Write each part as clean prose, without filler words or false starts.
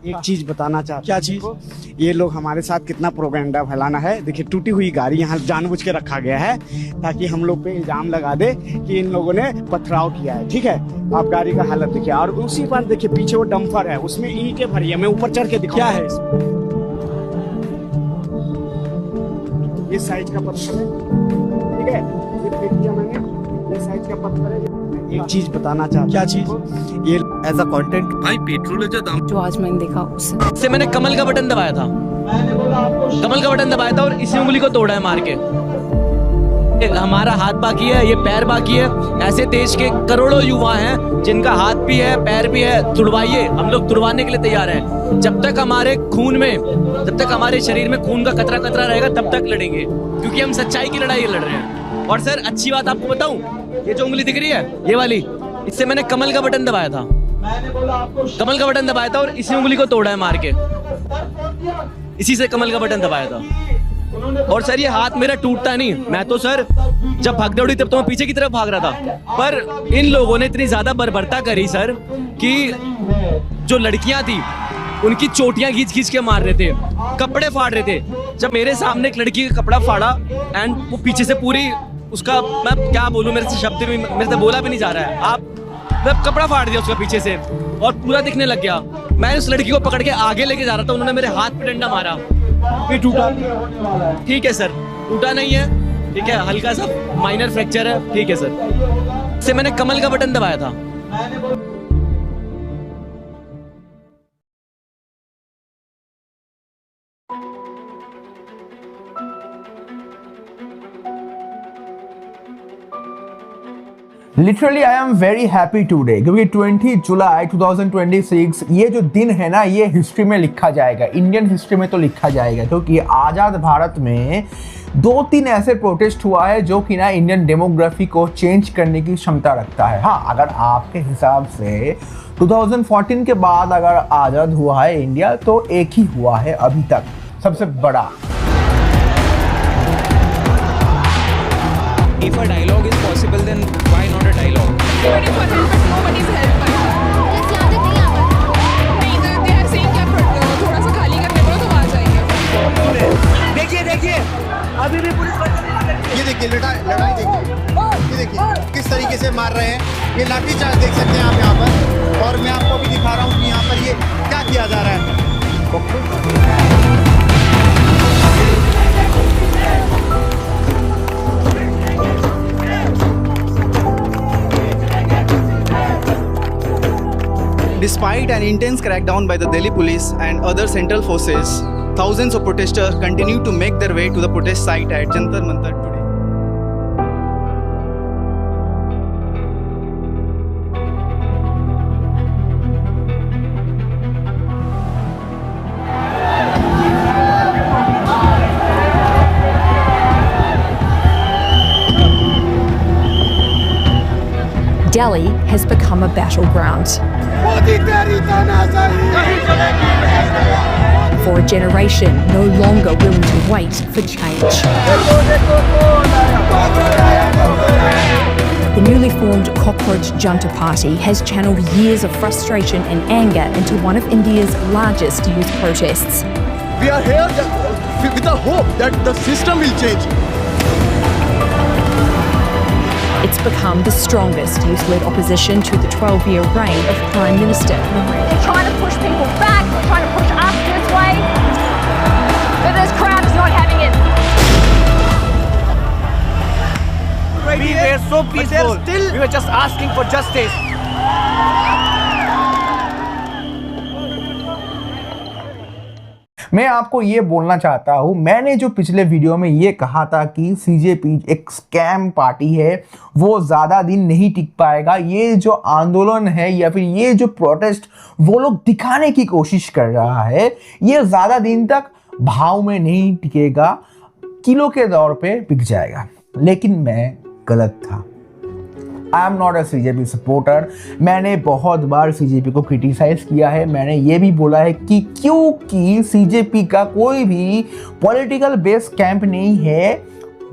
एक चीज बताना चाहता हूँ। क्या चीज? ये लोग हमारे साथ कितना प्रोपेगेंडा फैलाना है। देखिए टूटी हुई गाड़ी यहाँ जानबूझ के रखा गया है ताकि हम लोग पे इल्जाम लगा दे कि इन लोगों ने पथराव किया है। ठीक है, आप गाड़ी का हालत देखिए और उसी पर देखिए पीछे वो डंपर है, उसमें ईंटें भरी है। मैं ऊपर चढ़ के क्या है इस साइज का पत्थर है। ठीक है, ये फेंक दिया मैंने, ये साइज का पत्थर है। एक चीज बताना चाहता हूँ। क्या चीज? ये एज अ कंटेंट भाई पेट्रोल का दाम जो आज मैंने देखा उससे मैंने कमल का बटन दबाया था, कमल का बटन दबाया था और इसी उंगली को तोड़ा है मार के। हमारा हाथ बाकी है, ये पैर बाकी है। ऐसे देश के करोड़ों युवा हैं जिनका हाथ भी है, पैर भी है। तुड़वाइए, हम लोग तुड़वाने के लिए तैयार हैं। जब तक हमारे खून में, जब तक हमारे शरीर में खून का कतरा कतरा रहेगा तब तक लड़ेंगे, क्योंकि हम सच्चाई की लड़ाई लड़ रहे हैं। और सर अच्छी बात आपको बताऊं, ये जो उंगली दिख रही है ये वाली, इससे मैंने कमल का बटन दबाया था, कमल का बटन दबाया था और इसी उंगली को तोड़ा है मार के। इसी से कमल का बटन दबाया था। और सर ये हाथ मेरा टूटता नहीं। मैं तो सर जब भाग दौड़ी तब तो मैं पीछे की तरफ भाग रहा था, पर इन लोगों ने इतनी ज्यादा बर्बरता करी सर कि जो लड़कियां थी उनकी चोटियां खींच खींच के मार रहे थे, कपड़े फाड़ रहे थे। जब मेरे सामने एक लड़की का कपड़ा फाड़ा एंड वो पीछे से पूरी उसका, मैं क्या बोलूं, मेरे से शब्द भी मेरे से बोला भी नहीं जा रहा है। आप मतलब कपड़ा फाड़ दिया उसका पीछे से और पूरा दिखने लग गया। मैं उस लड़की को पकड़ के आगे लेके जा रहा था, उन्होंने मेरे हाथ पे डंडा मारा। ये टूटा? ठीक है सर, टूटा नहीं है, ठीक है, हल्का सा माइनर फ्रैक्चर है, ठीक है सर। इससे मैंने कमल का बटन दबाया था। Literally I am very happy today, क्योंकि 20 जुलाई 2026 ये जो दिन है ना, ये हिस्ट्री में लिखा जाएगा, इंडियन हिस्ट्री में तो लिखा जाएगा। क्योंकि आज़ाद भारत में 2-3 ऐसे प्रोटेस्ट हुआ है जो कि ना इंडियन डेमोग्राफी को चेंज करने की क्षमता रखता है। हाँ, अगर आपके हिसाब से 2014 के बाद अगर आज़ाद हुआ है इंडिया तो एक ही हुआ है अभी तक, सबसे बड़ा। If a dialogue is possible, then why not a dialogue? Everybody for help, but nobody's helped. नहीं, they are saying कि आप थोड़ा सा खाली करने बोलो तो आ जाएंगे। देखिए देखिए, अभी भी पुलिस ये देखिए लड़ाई देखिए, ये देखिए किस तरीके से मार रहे हैं। ये लाठीचार्ज देख सकते हैं आप यहाँ पर, और मैं आपको भी दिखा रहा हूँ कि यहाँ पर ये क्या किया जा रहा है। Despite an intense crackdown by the Delhi police and other central forces, thousands of protesters continue to make their way to the protest site at Jantar Mantar today. Delhi has become a battleground. For a generation no longer willing to wait for change. The newly formed Cockroach Junta Party has channeled years of frustration and anger into one of India's largest youth protests. We are here with the hope that the system will change. It's become the strongest youth-led opposition to the 12-year reign of Prime Minister. They're trying to push people back, they're trying to push us this way, but this crowd is not having it. We were so peaceful. We were just asking for justice. मैं आपको ये बोलना चाहता हूँ, मैंने जो पिछले video में ये कहा था कि सीजेपी एक स्कैम पार्टी है, वो ज़्यादा दिन नहीं टिक पाएगा। ये जो आंदोलन है या फिर ये जो प्रोटेस्ट वो लोग दिखाने की कोशिश कर रहा है, ये ज़्यादा दिन तक भाव में नहीं टिकेगा, किलो के दौर पे बिक जाएगा। लेकिन मैं गलत था। I am not a CJP supporter. मैंने बहुत बार सीजेपी को क्रिटिसाइज किया है। मैंने ये भी बोला है कि क्योंकि सीजेपी का कोई भी पॉलिटिकल बेस कैंप नहीं है,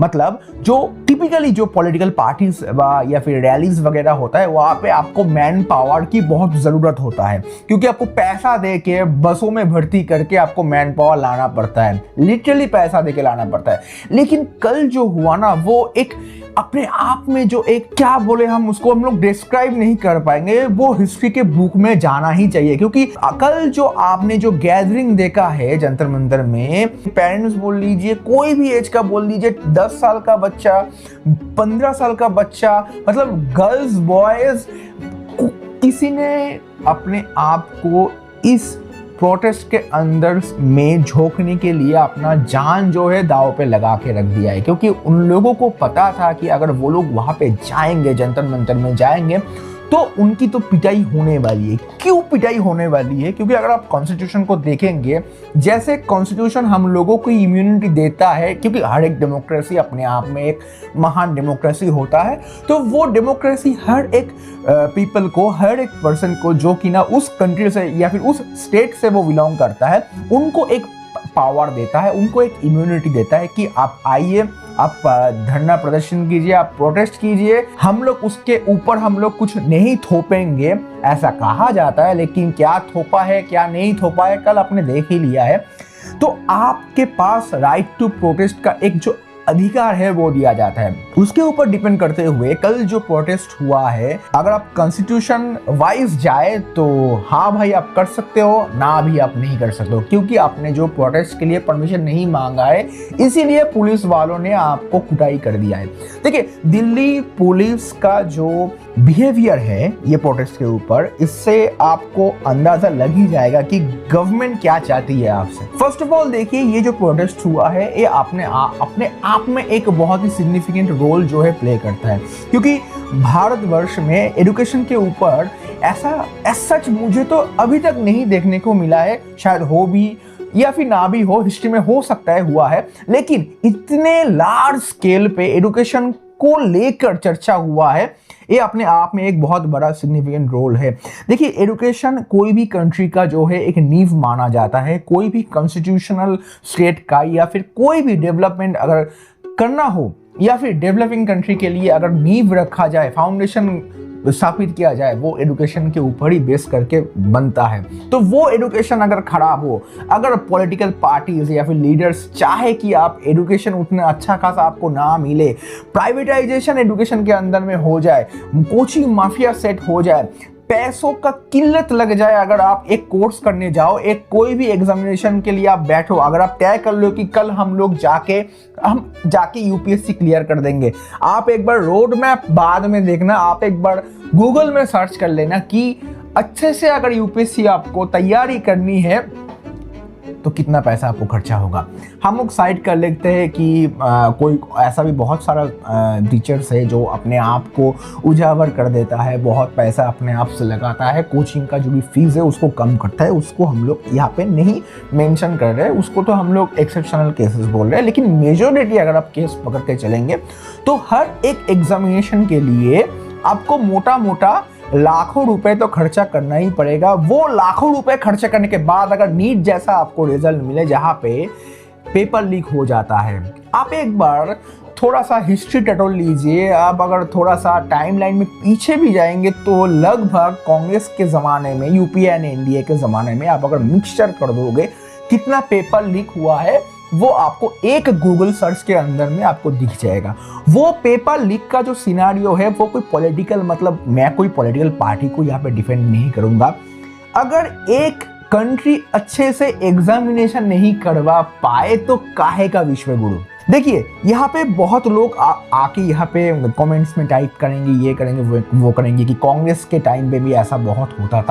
मतलब जो टिपिकली जो पॉलिटिकल पार्टीज या फिर रैलीज वगैरह होता है वहां पे आपको मैन पावर की बहुत जरूरत होता है, क्योंकि आपको पैसा दे के बसों में भर्ती करके आपको मैन पावर लाना पड़ता है, लिटरली पैसा दे के लाना पड़ता है। लेकिन कल जो हुआ ना वो एक अपने आप में जो एक क्या बोले हम उसको हम लोग डिस्क्राइब नहीं कर पाएंगे, वो हिस्ट्री के बुक में जाना ही चाहिए। क्योंकि कल जो आपने जो गैदरिंग देखा है जंतर मंतर में, पेरेंट्स बोल लीजिए, कोई भी एज का बोल लीजिए, 10 साल का बच्चा, 15 साल का बच्चा, मतलब गर्ल्स बॉयज, किसी ने अपने आप को इस प्रोटेस्ट के अंदर में झोंकने के लिए अपना जान जो है दाव पे लगा के रख दिया है। क्योंकि उन लोगों को पता था कि अगर वो लोग वहां पे जाएंगे, जंतर मंतर में जाएंगे, तो उनकी तो पिटाई होने वाली है। क्यों पिटाई होने वाली है? क्योंकि अगर आप कॉन्स्टिट्यूशन को देखेंगे, जैसे कॉन्स्टिट्यूशन हम लोगों को इम्यूनिटी देता है, क्योंकि हर एक डेमोक्रेसी अपने आप में एक महान डेमोक्रेसी होता है, तो वो डेमोक्रेसी हर एक पीपल को, हर एक पर्सन को जो कि ना उस कंट्री से या फिर उस स्टेट से वो बिलोंग करता है, उनको एक पावर देता है, उनको एक इम्यूनिटी देता है कि आप आइए, आप धरना प्रदर्शन कीजिए, आप प्रोटेस्ट कीजिए, हम लोग उसके ऊपर हम लोग कुछ नहीं थोपेंगे, ऐसा कहा जाता है। लेकिन क्या थोपा है क्या नहीं थोपा है कल आपने देख ही लिया है। तो आपके पास राइट टू प्रोटेस्ट का एक जो अधिकार है वो दिया जाता है। उसके ऊपर डिपेंड करते हुए कल जो प्रोटेस्ट हुआ है, अगर आप कॉन्स्टिट्यूशन वाइज जाए तो हाँ भाई आप कर सकते हो, ना भी आप नहीं कर सकते हो, क्योंकि आपने जो प्रोटेस्ट के लिए परमिशन नहीं मांगा है, इसीलिए पुलिस वालों ने आपको कुटाई कर दिया है। देखिए, दिल्ली पुलिस का जो बिहेवियर है ये प्रोटेस्ट के ऊपर, इससे आपको अंदाजा लग ही जाएगा कि गवर्नमेंट क्या चाहती है आपसे। फर्स्ट ऑफ ऑल देखिए, ये जो प्रोटेस्ट हुआ है ये अपने आप में एक बहुत ही सिग्निफिकेंट रोल जो है प्ले करता है, क्योंकि भारतवर्ष में एजुकेशन के ऊपर ऐसा सच मुझे तो अभी तक नहीं देखने को मिला है, शायद हो भी या फिर ना भी हो, हिस्ट्री में हो सकता है हुआ है, लेकिन इतने लार्ज स्केल पे एजुकेशन को लेकर चर्चा हुआ है, ये अपने आप में एक बहुत बड़ा सिग्निफिकेंट रोल है। देखिए, एजुकेशन कोई भी कंट्री का जो है एक नींव माना जाता है। कोई भी कॉन्स्टिट्यूशनल स्टेट का या फिर कोई भी डेवलपमेंट अगर करना हो या फिर डेवलपिंग कंट्री के लिए अगर नींव रखा जाए, फाउंडेशन स्थापित किया जाए, वो एजुकेशन के ऊपर ही बेस करके बनता है। तो वो एजुकेशन अगर खराब हो, अगर पॉलिटिकल पार्टीज या फिर लीडर्स चाहे कि आप एजुकेशन उतना अच्छा खासा आपको ना मिले, प्राइवेटाइजेशन एजुकेशन के अंदर में हो जाए, कोचिंग माफिया सेट हो जाए, पैसों का किल्लत लग जाए, अगर आप एक कोर्स करने जाओ, एक कोई भी एग्जामिनेशन के लिए आप बैठो, अगर आप तय कर लो कि कल हम जाके यूपीएससी क्लियर कर देंगे, आप एक बार रोड मैप बाद में देखना, आप एक बार गूगल में सर्च कर लेना कि अच्छे से अगर यूपीएससी आपको तैयारी करनी है तो कितना पैसा आपको खर्चा होगा। हम लोग साइड कर लेते हैं कि कोई ऐसा भी बहुत सारा टीचर्स है जो अपने आप को उजागर कर देता है, बहुत पैसा अपने आप से लगाता है, कोचिंग का जो भी फीस है उसको कम करता है, उसको हम लोग यहाँ पे नहीं मेंशन कर रहे हैं, उसको तो हम लोग एक्सेप्शनल केसेस बोल रहे हैं। लेकिन मेजॉरिटी अगर आप केस पकड़ के चलेंगे तो हर एक एग्जामिनेशन के लिए आपको मोटा मोटा लाखों रुपए तो खर्चा करना ही पड़ेगा। वो लाखों रुपए खर्चा करने के बाद अगर नीट जैसा आपको रिजल्ट मिले जहां पे पेपर लीक हो जाता है, आप एक बार थोड़ा सा हिस्ट्री टटोल लीजिए, आप अगर थोड़ा सा टाइमलाइन में पीछे भी जाएंगे तो लगभग कांग्रेस के ज़माने में, यूपीए एंड एनडीए के ज़माने में आप अगर मिक्सचर कर दोगे कितना पेपर लीक हुआ है वो आपको एक गूगल सर्च के अंदर में आपको दिख जाएगा। वो पेपर लीक का जो सिनारियो है वो कोई पॉलिटिकल, मतलब मैं कोई पॉलिटिकल पार्टी को यहाँ पे डिफेंड नहीं करूँगा, अगर एक कंट्री अच्छे से एग्जामिनेशन नहीं करवा पाए तो काहे का विश्व गुरु। देखिए, यहाँ पे बहुत लोग आके यहाँ पे कमेंट्स में टाइप करेंगे, ये करेंगे वो करेंगे कि कांग्रेस के टाइम पे भी ऐसा बहुत होता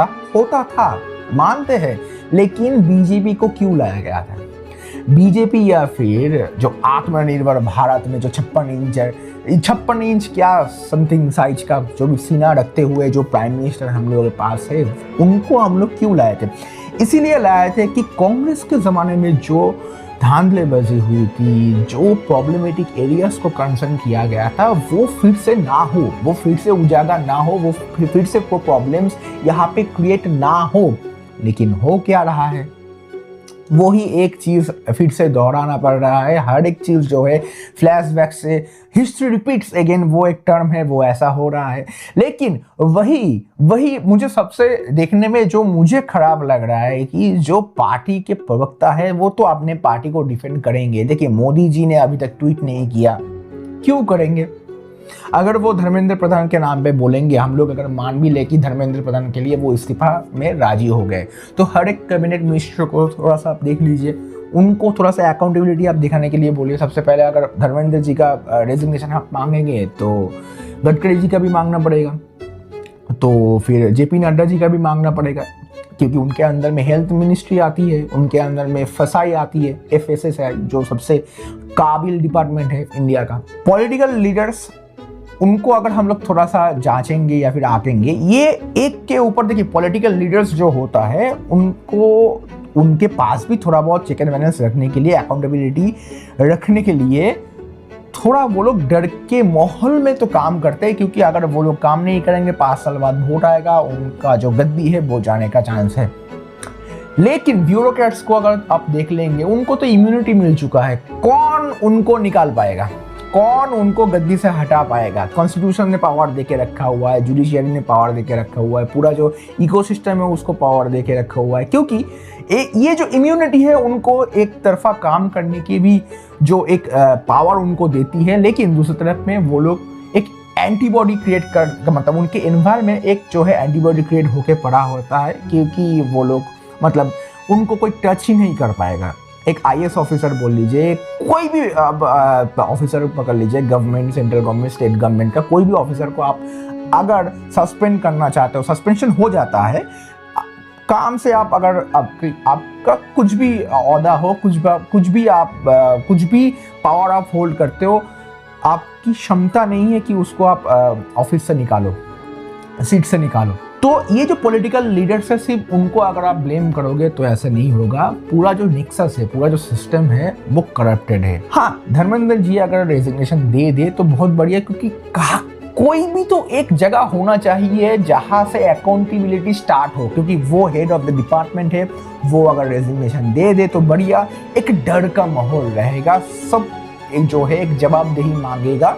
था, मानते हैं, लेकिन बीजेपी को क्यों लाया गया था? बीजेपी या फिर जो आत्मनिर्भर भारत में जो 56 इंच क्या समथिंग साइज का जो भी सीना रखते हुए जो प्राइम मिनिस्टर हम लोगों के पास है, उनको हम लोग क्यों लाए थे? इसीलिए लाए थे कि कांग्रेस के ज़माने में जो धांधलेबाजी हुई थी, जो प्रॉब्लमेटिक एरियाज को कंसर्न किया गया था, वो फिर से ना हो, वो फिर से उजागर ना हो, वो फिर से प्रॉब्लम्स यहाँ पे क्रिएट ना हो। लेकिन हो क्या रहा है? वो ही एक चीज फिर से दोहराना पड़ रहा है। हर एक चीज जो है फ्लैशबैक से हिस्ट्री रिपीट्स अगेन, वो एक टर्म है, वो ऐसा हो रहा है। लेकिन वही मुझे सबसे देखने में जो मुझे खराब लग रहा है कि जो पार्टी के प्रवक्ता है वो तो अपने पार्टी को डिफेंड करेंगे। देखिए, मोदी जी ने अभी तक ट्वीट नहीं किया, क्यों करेंगे? अगर वो धर्मेंद्र प्रधान के नाम पे बोलेंगे, हम लोग अगर मान भी ले कि धर्मेंद्र प्रधान के लिए वो इस्तीफा में राजी हो गए, तो हर एक कैबिनेट मिनिस्टर को थोड़ा सा आप देख लीजिए, उनको थोड़ा सा अकाउंटेबिलिटी आप दिखाने के लिए बोलिए। सबसे पहले अगर धर्मेंद्र जी का रेजिग्नेशन आप मांगेंगे तो गडकरी जी का भी मांगना पड़ेगा, तो फिर जेपी नड्डा जी का भी मांगना पड़ेगा, क्योंकि उनके अंदर में हेल्थ मिनिस्ट्री आती है, उनके अंदर में फसाई आती है, FSSAI जो सबसे काबिल डिपार्टमेंट है इंडिया का। पॉलिटिकल लीडर्स, उनको अगर हम लोग थोड़ा सा जांचेंगे या फिर आंकेंगे, ये एक के ऊपर, देखिए पॉलिटिकल लीडर्स जो होता है उनको, उनके पास भी थोड़ा बहुत चेक एंड बैलेंस रखने के लिए, अकाउंटेबिलिटी रखने के लिए थोड़ा वो लोग डर के माहौल में तो काम करते हैं, क्योंकि अगर वो लोग काम नहीं करेंगे 5 साल बाद वोट आएगा, उनका जो गद्दी है वो जाने का चांस है। लेकिन ब्यूरोक्रेट्स को अगर आप देख लेंगे, उनको तो इम्यूनिटी मिल चुका है, कौन उनको निकाल पाएगा, कौन उनको गद्दी से हटा पाएगा? कॉन्स्टिट्यूशन ने पावर देके रखा हुआ है, जुडिशियरी ने पावर देके रखा हुआ है, पूरा जो इकोसिस्टम है उसको पावर देके रखा हुआ है, क्योंकि ये जो इम्यूनिटी है उनको एक तरफा काम करने की भी जो एक पावर उनको देती है। लेकिन दूसरी तरफ में वो लोग एक एंटीबॉडी क्रिएट कर, मतलब उनके एनवायरमेंट एक जो है एंटीबॉडी क्रिएट होके पड़ा होता है, क्योंकि वो लोग मतलब उनको कोई टच ही नहीं कर पाएगा। एक IAS ऑफिसर बोल लीजिए, कोई भी ऑफिसर पकड़ लीजिए, government, central government, state government का कोई भी ऑफिसर को आप अगर सस्पेंड करना चाहते हो, सस्पेंशन हो जाता है काम से। आप अगर आपका कुछ भी ओहदा हो, कुछ भी पावर आप होल्ड करते हो, आपकी क्षमता नहीं है कि उसको आप ऑफिस से निकालो, सीट से निकालो। तो ये जो पॉलिटिकल लीडर्स है, सिर्फ उनको अगर आप ब्लेम करोगे तो ऐसा नहीं होगा। पूरा जो नेक्सस है, पूरा जो सिस्टम है वो करप्टेड है। हाँ, धर्मेंद्र जी अगर रेजिग्नेशन दे तो बहुत बढ़िया, क्योंकि कोई भी तो एक जगह होना चाहिए जहां से अकाउंटेबिलिटी स्टार्ट हो, क्योंकि वो हेड ऑफ द डिपार्टमेंट है। वो अगर रेजिग्नेशन दे तो बढ़िया, एक डर का माहौल रहेगा, सब एक जो है एक जवाबदेही मांगेगा।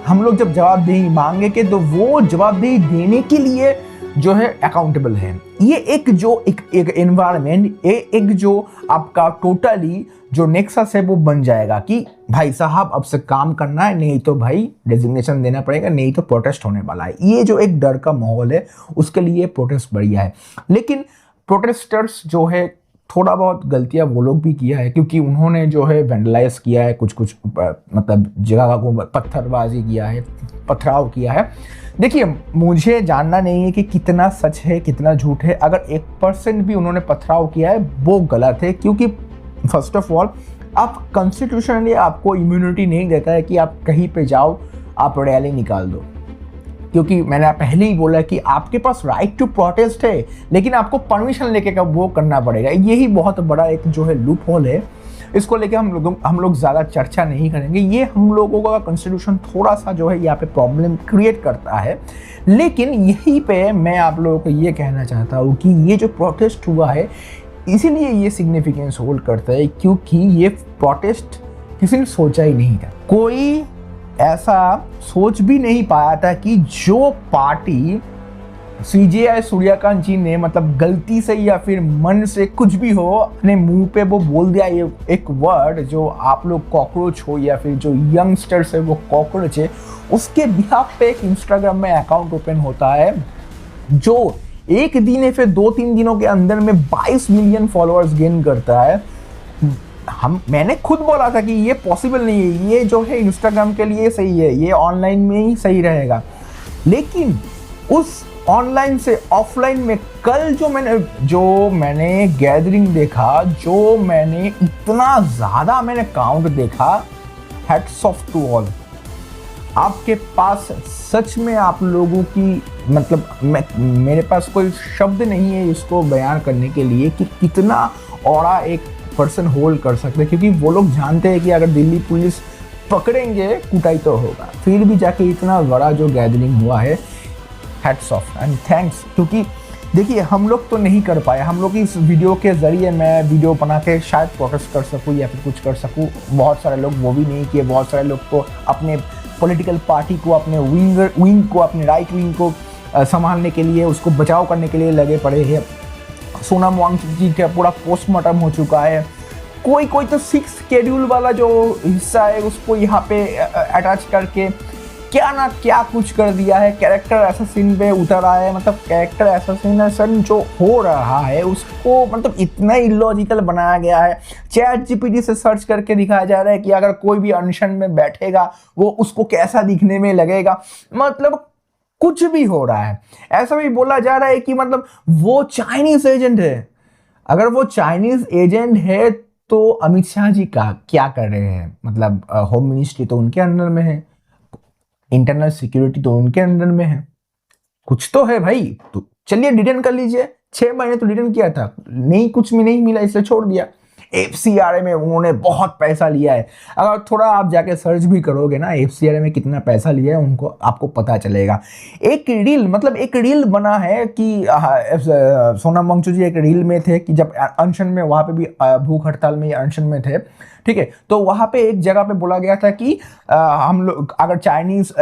हम लोग जब जवाबदेही मांगेंगे तो वो जवाबदेही देने के लिए जो है अकाउंटेबल है। ये एक जो एक एनवायरनमेंट, एक जो आपका टोटली जो नेक्सस है वो बन जाएगा कि भाई साहब अब से काम करना है, नहीं तो भाई रेजिग्नेशन देना पड़ेगा, नहीं तो प्रोटेस्ट होने वाला है। ये जो एक डर का माहौल है, उसके लिए प्रोटेस्ट बढ़िया है। लेकिन प्रोटेस्टर्स जो है थोड़ा बहुत गलतियां वो लोग भी किया है, क्योंकि उन्होंने जो है वेंडलाइज किया है, कुछ मतलब जगह को पत्थरबाजी किया है, पथराव किया है। देखिए, मुझे जानना नहीं है कि कितना सच है कितना झूठ है। अगर 1% भी उन्होंने पथराव किया है वो गलत है, क्योंकि फर्स्ट ऑफ ऑल आप कॉन्स्टिट्यूशनली आपको इम्यूनिटी नहीं देता है कि आप कहीं पे जाओ आप रैली निकाल दो, क्योंकि मैंने पहले ही बोला कि आपके पास राइट टू प्रोटेस्ट है, लेकिन आपको परमिशन लेके वो करना पड़ेगा। यही बहुत बड़ा एक जो है लूप होल है, इसको लेके हम लोग ज़्यादा चर्चा नहीं करेंगे। ये हम लोगों का कॉन्स्टिट्यूशन थोड़ा सा जो है यहाँ पे प्रॉब्लम क्रिएट करता है। लेकिन यहीं पे मैं आप लोगों को ये कहना चाहता हूँ कि ये जो प्रोटेस्ट हुआ है, इसीलिए ये सिग्निफिकेंस होल्ड करता है, क्योंकि ये प्रोटेस्ट किसी ने सोचा ही नहीं था। कोई ऐसा सोच भी नहीं पाया था कि जो पार्टी CJI सूर्यकांत जी ने मतलब गलती से या फिर मन से कुछ भी हो अपने मुंह पे वो बोल दिया, ये एक वर्ड जो आप लोग कॉकरोच हो या फिर जो यंगस्टर्स है वो कॉकरोच है, उसके बिहाफ पे एक इंस्टाग्राम में अकाउंट ओपन होता है जो एक दिन या फिर 2-3 दिनों के अंदर में 22 मिलियन फॉलोअर्स गेन करता है। मैंने खुद बोला था कि ये पॉसिबल नहीं है, ये जो है इंस्टाग्राम के लिए सही है, ये ऑनलाइन में ही सही रहेगा। लेकिन उस ऑनलाइन से ऑफलाइन में कल जो मैंने गैदरिंग देखा, जो मैंने इतना ज़्यादा मैंने काउंट देखा, हैट्स ऑफ टू ऑल। आपके पास सच में आप लोगों की मतलब मेरे पास कोई शब्द नहीं है इसको बयान करने के लिए कि कितना औरा एक पर्सन होल्ड कर सकते हैं, क्योंकि वो लोग जानते हैं कि अगर दिल्ली पुलिस पकड़ेंगे कुटाई तो होगा, फिर भी जाके इतना बड़ा जो गैदरिंग हुआ है, हैट्स ऑफ एंड थैंक्स। क्योंकि देखिए हम लोग तो नहीं कर पाए, हम लोग इस वीडियो के ज़रिए मैं वीडियो बना के शायद प्रोटेस्ट कर सकूँ या फिर कुछ कर सकूँ। बहुत सारे लोग वो भी नहीं किए, बहुत सारे लोग तो अपने पॉलिटिकल पार्टी को, अपने विंग को, अपने राइट विंग को संभालने के लिए, उसको बचाव करने के लिए लगे पड़े हैं। सोनम वांगचुक जी का पूरा पोस्टमार्टम हो चुका है। कोई तो 6 शेड्यूल वाला जो हिस्सा है उसको यहाँ पे अटैच करके क्या ना क्या कुछ कर दिया है। कैरेक्टर असैसिन पे उतर आया है, मतलब कैरेक्टर असैसिनेशन जो हो रहा है उसको मतलब इतना इलॉजिकल बनाया गया है। ChatGPT से सर्च करके दिखाया जा रहा है कि अगर कोई भी अनशन में बैठेगा वो उसको कैसा दिखने में लगेगा, मतलब कुछ भी हो रहा है। ऐसा भी बोला जा रहा है कि मतलब वो चाइनीज एजेंट है। अगर वो चाइनीज एजेंट है तो अमित शाह जी का क्या कर रहे हैं, मतलब होम मिनिस्ट्री तो उनके अंडर में है, इंटरनल सिक्योरिटी तो उनके अंडर में है, कुछ तो है भाई। तो चलिए डिटेन कर लीजिए। 6 महीने तो डिटेन किया था, नहीं कुछ भी नहीं मिला इसलिए छोड़ दिया। FCRA में उन्होंने बहुत पैसा लिया है। अगर थोड़ा आप जाके सर्च भी करोगे ना FCRA में कितना पैसा लिया है उनको, आपको पता चलेगा। एक रील बना है कि सोनम वांगचुक जी एक रील में थे कि जब अनशन में, वहाँ पे भी भूख हड़ताल में अनशन में थे, ठीक है, तो वहाँ पे एक जगह पे बोला गया था कि हम लोग अगर चाइनीज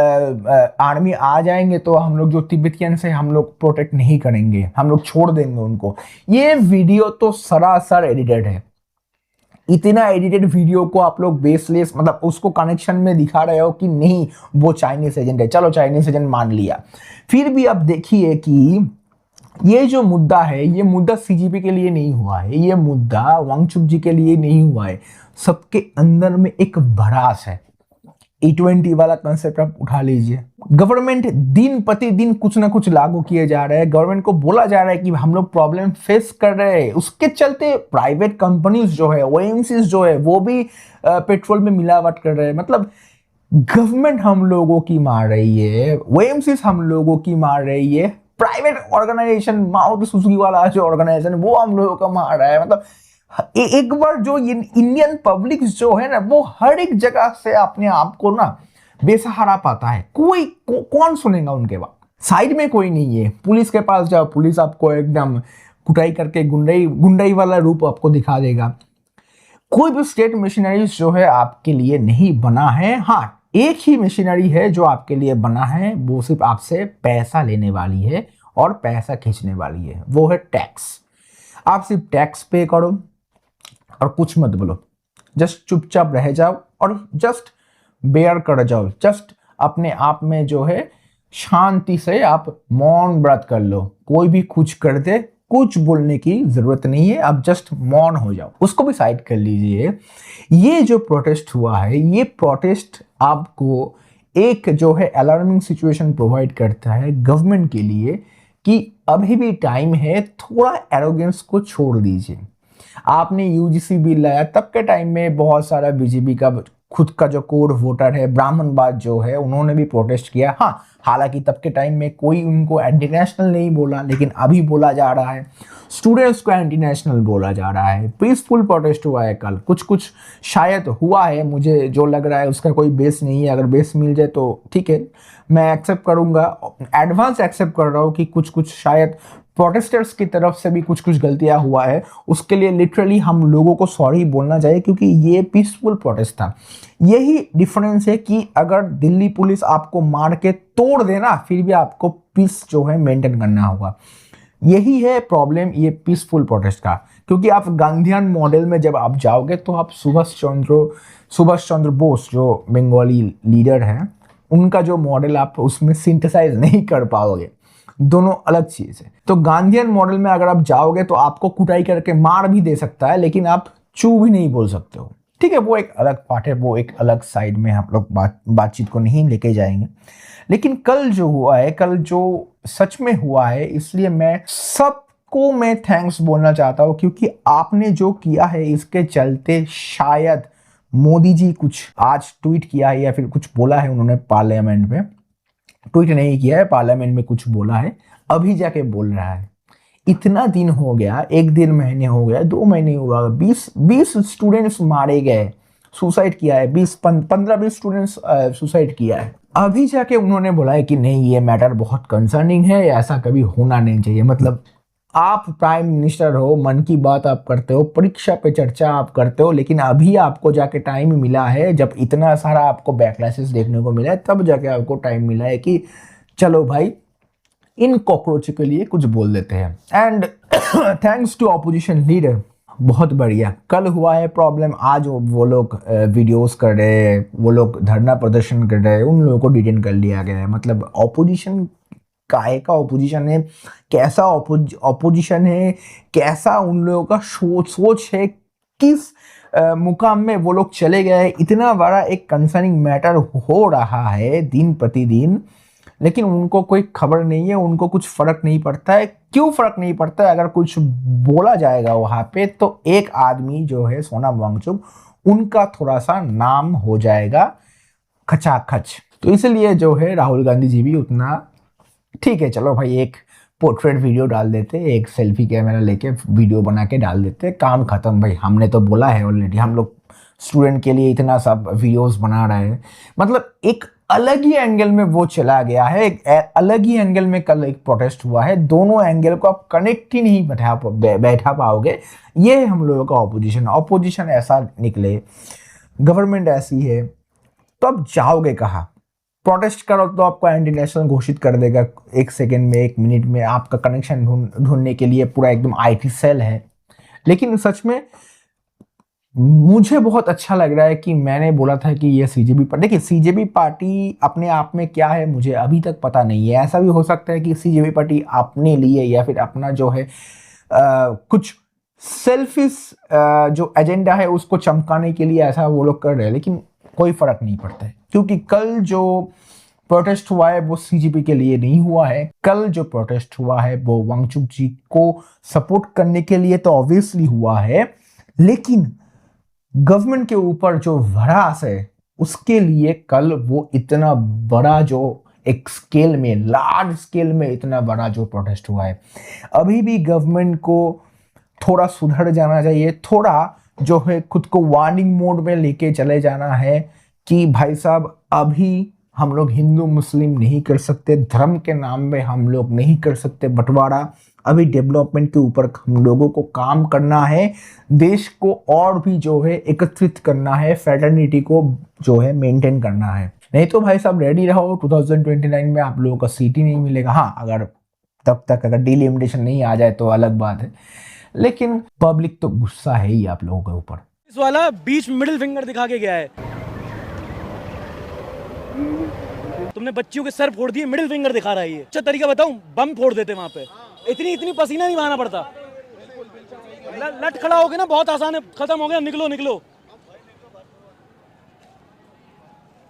आर्मी आ जाएंगे तो हम लोग जो तिब्बतियन से हम लोग प्रोटेक्ट नहीं करेंगे, हम लोग छोड़ देंगे उनको। ये वीडियो तो सरासर एडिटेड है। इतना एडिटेड वीडियो को आप लोग बेसलेस, मतलब उसको कनेक्शन में दिखा रहे हो कि नहीं वो चाइनीज एजेंट है। चलो चाइनीज एजेंट मान लिया, फिर भी अब देखिए कि ये जो मुद्दा है, ये मुद्दा CGP के लिए नहीं हुआ है, ये मुद्दा वांगचुक जी के लिए नहीं हुआ है। सबके अंदर में एक भड़ास है। E20 वाला कंसेप्ट आप उठा लीजिए। गवर्नमेंट दिन प्रतिदिन कुछ ना कुछ लागू किए जा रहे हैं। गवर्नमेंट को बोला जा रहा है कि हम लोग प्रॉब्लम फेस कर रहे हैं, उसके चलते प्राइवेट कंपनीज जो है, OMCs जो है, वो भी पेट्रोल में मिलावट कर रहे हैं। मतलब गवर्नमेंट हम लोगों की मार रही है, OMCs हम लोगों की मार रही है, प्राइवेट ऑर्गेनाइजेशन मारुति सुजुकी वाला जो ऑर्गेनाइजेशन वो हम लोगों का मार रहा है। मतलब एक बार जो इंडियन पब्लिक जो है ना, वो हर एक जगह से अपने आप को ना बेसहारा पाता है। कौन सुनेगा उनके बात? साइड में कोई नहीं है। पुलिस के पास जाओ, पुलिस आपको एकदम कुटाई करके गुंडाई वाला रूप आपको दिखा देगा। कोई भी स्टेट मशीनरी जो है आपके लिए नहीं बना है। हाँ, एक ही मशीनरी है जो आपके लिए बना है, वो सिर्फ आपसे पैसा लेने वाली है और पैसा खींचने वाली है, वो है टैक्स। आप सिर्फ टैक्स पे करो और कुछ मत बोलो, जस्ट चुपचाप रह जाओ और जस्ट बेयर कर जाओ। जस्ट अपने आप में जो है शांति से आप मौन व्रत कर लो। कोई भी कुछ कर दे, कुछ बोलने की जरूरत नहीं है, आप जस्ट मौन हो जाओ। उसको भी साइड कर लीजिए। ये जो प्रोटेस्ट हुआ है, ये प्रोटेस्ट आपको एक जो है अलार्मिंग सिचुएशन प्रोवाइड करता है गवर्नमेंट के लिए कि अभी भी टाइम है, थोड़ा एरोगेंस को छोड़ दीजिए। आपने UGC बिल लाया, तब के टाइम में बहुत सारा BJP का खुद का जो कोर वोटर है, ब्राह्मणवाद जो है, उन्होंने भी प्रोटेस्ट किया। हाँ, हालांकि तब के टाइम में कोई उनको एंटी नेशनल नहीं बोला, लेकिन अभी बोला जा रहा है। स्टूडेंट्स को एंटी नेशनल बोला जा रहा है। पीसफुल प्रोटेस्ट हुआ है कल, कुछ शायद हुआ है, मुझे जो लग रहा है उसका कोई बेस नहीं है। अगर बेस मिल जाए तो ठीक है, मैं एक्सेप्ट करूंगा, एडवांस एक्सेप्ट कर रहा हूँ कि कुछ शायद प्रोटेस्टर्स की तरफ से भी कुछ गलतियां हुआ है। उसके लिए लिटरली हम लोगों को सॉरी बोलना चाहिए, क्योंकि ये पीसफुल प्रोटेस्ट था। यही डिफरेंस है कि अगर दिल्ली पुलिस आपको मार के तोड़ देना, फिर भी आपको पीस जो है मेंटेन करना होगा। यही है प्रॉब्लम ये पीसफुल प्रोटेस्ट का। क्योंकि आप गांधीयन मॉडल में जब आप जाओगे तो आप सुभाष चंद्र बोस जो बंगाली लीडर है, उनका जो मॉडल आप उसमें सिंथेसाइज नहीं कर पाओगे। दोनों अलग चीज है। तो गांधीयन मॉडल में अगर आप जाओगे तो आपको कुटाई करके मार भी दे सकता है, लेकिन आप चू भी नहीं बोल सकते हो। ठीक है, वो एक अलग पार्ट है, वो एक अलग साइड में हम लोग बातचीत को नहीं लेके जाएंगे। लेकिन कल जो हुआ है, कल जो सच में हुआ है, इसलिए मैं सबको मैं थैंक्स बोलना चाहता हूँ, क्योंकि आपने जो किया है इसके चलते शायद मोदी जी कुछ आज ट्वीट किया है या फिर कुछ बोला है उन्होंने पार्लियामेंट में। ट्वीट नहीं किया है, पार्लियामेंट में कुछ बोला है, अभी जाके बोल रहा है। इतना दिन हो गया, 1 दिन महीने हो गया, 2 महीने हुआ, 20 स्टूडेंट्स मारे गए, सुसाइड किया है, 15-20 स्टूडेंट्स सुसाइड किया है। अभी जाके उन्होंने बोला है कि नहीं, ये मैटर बहुत कंसर्निंग है, ऐसा कभी होना नहीं चाहिए। मतलब आप प्राइम मिनिस्टर हो, मन की बात आप करते हो, परीक्षा पे चर्चा आप करते हो, लेकिन अभी आपको जाके टाइम मिला है, जब इतना सारा आपको बैकलैशेस देखने को मिला है, तब जाके आपको टाइम मिला है कि चलो भाई इन कॉकरोच के लिए कुछ बोल देते हैं। And thanks to opposition leader, बहुत बढ़िया। कल हुआ है प्रॉब्लम, आज वो लोग वीडियोस कर रहे हैं, वो लोग धरना प्रदर्शन कर रहे हैं, उन लोगों को डिटेन कर लिया गया है। मतलब ऑपोजिशन काहे का ऑपोजिशन है, कैसा ऑपोजिशन है, कैसा उन लोगों का सोच है, किस मुकाम में वो लोग चले गए। इतना बड़ा एक कंसर्निंग मैटर हो रहा है दिन प्रतिदिन, लेकिन उनको कोई खबर नहीं है, उनको कुछ फर्क नहीं पड़ता है। क्यों फर्क नहीं पड़ता है? अगर कुछ बोला जाएगा वहां पे तो एक आदमी जो है सोनम वांगचुक, उनका थोड़ा सा नाम हो जाएगा खचाखच। तो इसलिए जो है राहुल गांधी जी भी उतना ठीक है, चलो भाई एक पोर्ट्रेट वीडियो डाल देते, एक सेल्फी कैमरा लेके वीडियो बना के डाल देते, काम खत्म भाई। हमने तो बोला है ऑलरेडी, हम लोग स्टूडेंट के लिए इतना सब वीडियोस बना रहे हैं। मतलब एक अलग ही एंगल में वो चला गया है, एक अलग ही एंगल में कल एक प्रोटेस्ट हुआ है। दोनों एंगल को आप कनेक्ट ही नहीं बैठा पाओगे। ये है हम लोगों का ऑपोजिशन ऐसा निकले, गवर्नमेंट ऐसी है, तो अब जाओगे कहाँ? प्रोटेस्ट करो तो आपको एंटी नेशनल घोषित कर देगा, एक सेकेंड में, एक मिनट में। आपका कनेक्शन ढूंढने के लिए पूरा एकदम IT सेल है। लेकिन सच में मुझे बहुत अच्छा लग रहा है कि मैंने बोला था कि ये CJP पार्टी, देखिए CJP पार्टी अपने आप में क्या है मुझे अभी तक पता नहीं है। ऐसा भी हो सकता है कि CJP पार्टी अपने लिए या फिर अपना जो है कुछ सेल्फिश जो एजेंडा है उसको चमकाने के लिए ऐसा वो लोग कर रहे हैं, लेकिन कोई फर्क नहीं पड़ता है। क्योंकि कल जो प्रोटेस्ट हुआ है वो CJP के लिए नहीं हुआ है। कल जो प्रोटेस्ट हुआ है वो वांगचुक जी को सपोर्ट करने के लिए तो ऑब्वियसली हुआ है, लेकिन गवर्नमेंट के ऊपर जो भड़ास है उसके लिए कल वो इतना बड़ा जो एक स्केल में, लार्ज स्केल में इतना बड़ा जो प्रोटेस्ट हुआ है। अभी भी गवर्नमेंट को थोड़ा सुधर जाना चाहिए, थोड़ा जो है खुद को वार्निंग मोड में लेके चले जाना है कि भाई साहब अभी हम लोग हिंदू मुस्लिम नहीं कर सकते, धर्म के नाम में हम लोग नहीं कर सकते बंटवारा। अभी डेवलपमेंट के ऊपर हम लोगों को काम करना है, देश को और भी जो है एकत्रित करना है, फेडरलिटी को जो है मेंटेन करना है। नहीं तो भाई साहब रेडी रहो, 2029 में आप लोगों का सीट ही नहीं मिलेगा। हाँ, अगर तब तक अगर डिलिमिटेशन नहीं आ जाए तो अलग बात है, लेकिन पब्लिक तो गुस्सा है ही आप लोगों के ऊपर। इस वाला बीच मिडिल फिंगर दिखा के गया है, तुमने बच्चियों के सर फोड़ दिए, मिडिल फिंगर दिखा रहा है ये। अच्छा तरीका बताऊं, बम फोड़ देते वहां पे, इतनी पसीना नहीं बहाना पड़ता। लट खड़ा हो गया ना, बहुत आसान है, खत्म हो गया, निकलो निकलो।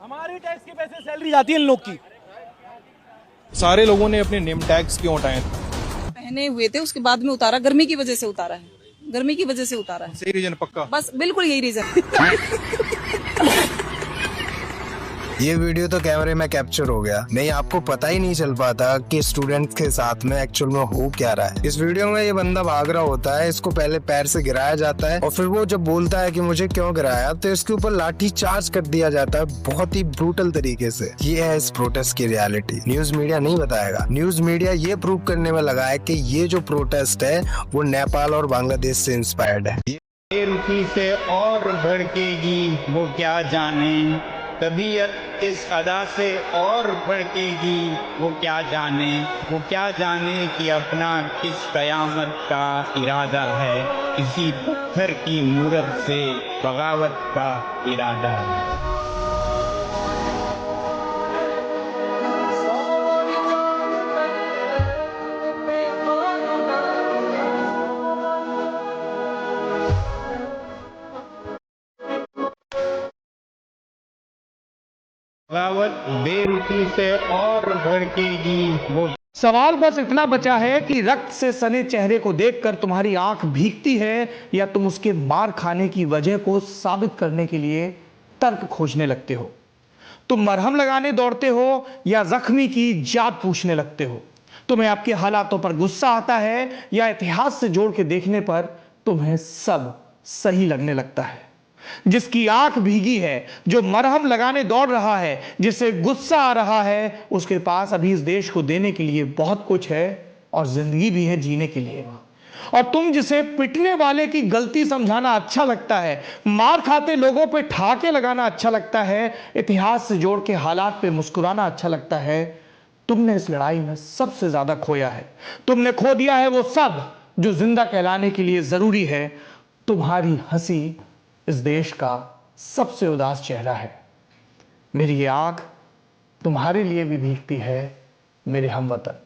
हमारी टैक्स के पैसे सैलरी जाती है इन लोग की। सारे लोगों ने अपने नेम टैग्स क्यों हटाए? पहने हुए थे, उसके बाद में उतारा, गर्मी की वजह से उतारा है, गर्मी की वजह से उतारा है। सही रीजन पक्का? बस बिल्कुल यही रीजन। ये वीडियो तो कैमरे में कैप्चर हो गया, नहीं आपको पता ही नहीं चल पाता कि स्टूडेंट्स के साथ में एक्चुअल में हो क्या रहा है। इस वीडियो में ये बंदा भाग रहा होता है, इसको पहले पैर से गिराया जाता है और फिर वो जब बोलता है कि मुझे क्यों गिराया तो इसके ऊपर लाठी चार्ज कर दिया जाता है बहुत ही ब्रूटल तरीके से। ये है इस प्रोटेस्ट की रियलिटी। न्यूज मीडिया नहीं बताएगा, न्यूज मीडिया ये प्रूव करने में लगा है कि ये जो प्रोटेस्ट है वो नेपाल और बांग्लादेश से इंस्पायर्ड है। बेरुखी से और भड़केगी वो क्या जाने, तबीयत इस अदा से और भड़केगी वो क्या जाने कि अपना किस कयामत का इरादा है, किसी पत्थर की मूरत से बगावत का इरादा है। बेरुखी से और भड़केगी वो। सवाल बस इतना बचा है कि रक्त से सने चेहरे को देखकर तुम्हारी आंख भीगती है या तुम उसके मार खाने की वजह को साबित करने के लिए तर्क खोजने लगते हो। तुम मरहम लगाने दौड़ते हो या जख्मी की जात पूछने लगते हो। तुम्हें आपके हालातों पर गुस्सा आता है या इतिहास से जोड़ के देखने पर तुम्हें सब सही लगने लगता है। जिसकी आंख भीगी है, जो मरहम लगाने दौड़ रहा है, जिसे गुस्सा आ रहा है, उसके पास अभी इस देश को देने के लिए बहुत कुछ है और जिंदगी भी है जीने के लिए। और तुम जिसे पिटने वाले की गलती समझाना अच्छा लगता है, मार खाते लोगों पे ठाके लगाना अच्छा लगता है, इतिहास से जोड़ के हालात पे मुस्कुराना अच्छा लगता है, तुमने इस लड़ाई में सबसे ज्यादा खोया है। तुमने खो दिया है वो सब जो जिंदा कहलाने के लिए जरूरी है। तुम्हारी हंसी इस देश का सबसे उदास चेहरा है। मेरी ये आंख तुम्हारे लिए भी भीगती है मेरे हमवतन।